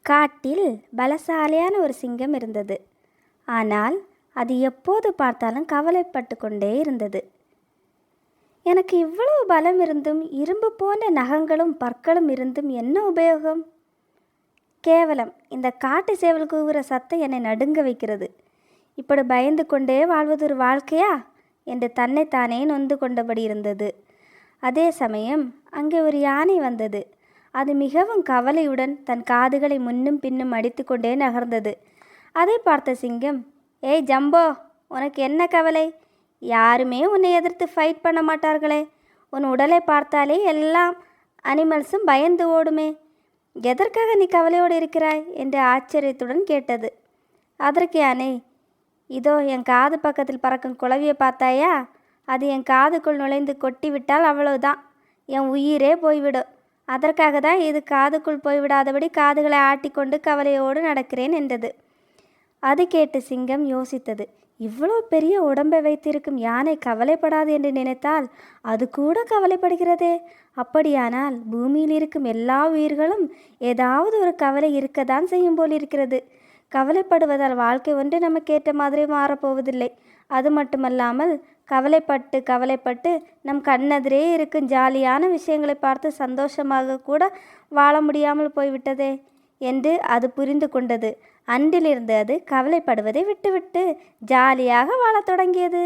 காட்டில் பலசாலியான ஒரு சிங்கம் இருந்தது. ஆனால் அது எப்போது பார்த்தாலும் கவலைப்பட்டு கொண்டே இருந்தது. எனக்கு இவ்வளவு பலம் இருந்தும், இரும்பு போன்ற நகங்களும் பற்களும் இருந்தும் என்ன உபயோகம்? கேவலம் இந்த காட்டு சேவல் கூவுகிற சத்தம் என்னை நடுங்க வைக்கிறது. இப்படி பயந்து கொண்டே வாழ்வது ஒரு வாழ்க்கையா என்று தன்னைத்தானே நொந்து கொண்டபடி இருந்தது. அதே சமயம் அங்கே ஒரு யானை வந்தது. அது மிகவும் கவலையுடன் தன் காதுகளை முன்னும் பின்னும் அடித்து கொண்டே நகர்ந்தது. அதை பார்த்த சிங்கம், ஏய் ஜம்போ, உனக்கு என்ன கவலை? யாருமே உன்னை எதிர்த்து ஃபைட் பண்ண மாட்டார்களே. உன் உடலை பார்த்தாலே எல்லாம் அனிமல்ஸும் பயந்து ஓடுமே. எதற்காக நீ கவலையோடு இருக்கிறாய் என்று ஆச்சரியத்துடன் கேட்டது. அதற்கு யானை, இதோ என் காது பக்கத்தில் பறக்கும் குளவியை பார்த்தாயா? அது என் காதுக்குள் நுழைந்து கொட்டி விட்டால் அவ்வளவுதான், என் உயிரே போய்விடும். அதற்காக தான் இது காதுக்குள் போய்விடாதபடி காதுகளை ஆட்டிக்கொண்டு கவலையோடு நடக்கிறேன் என்றது. அது கேட்டு சிங்கம் யோசித்தது. இவ்வளோ பெரிய உடம்பை வைத்திருக்கும் யானை கவலைப்படாது என்று நினைத்தால் அது கூட கவலைப்படுகிறதே. அப்படியானால் பூமியில் இருக்கும் எல்லா உயிர்களும் ஏதாவது ஒரு கவலை இருக்கத்தான் செய்யும் போல் இருக்கிறது. கவலைப்படுவதால் வாழ்க்கை ஒன்று நமக்கு ஏற்ற மாதிரி மாறப்போவதில்லை. அது மட்டுமல்லாமல் கவலைப்பட்டு கவலைப்பட்டு நம் கண்ணெதிரே இருக்கும் ஜாலியான விஷயங்களை பார்த்து சந்தோஷமாக கூட வாழ முடியாமல் போய்விட்டதே என்று அது புரிந்து கொண்டது. அன்றிலிருந்து அது கவலைப்படுவதை விட்டுவிட்டு ஜாலியாக வாழத் தொடங்கியது.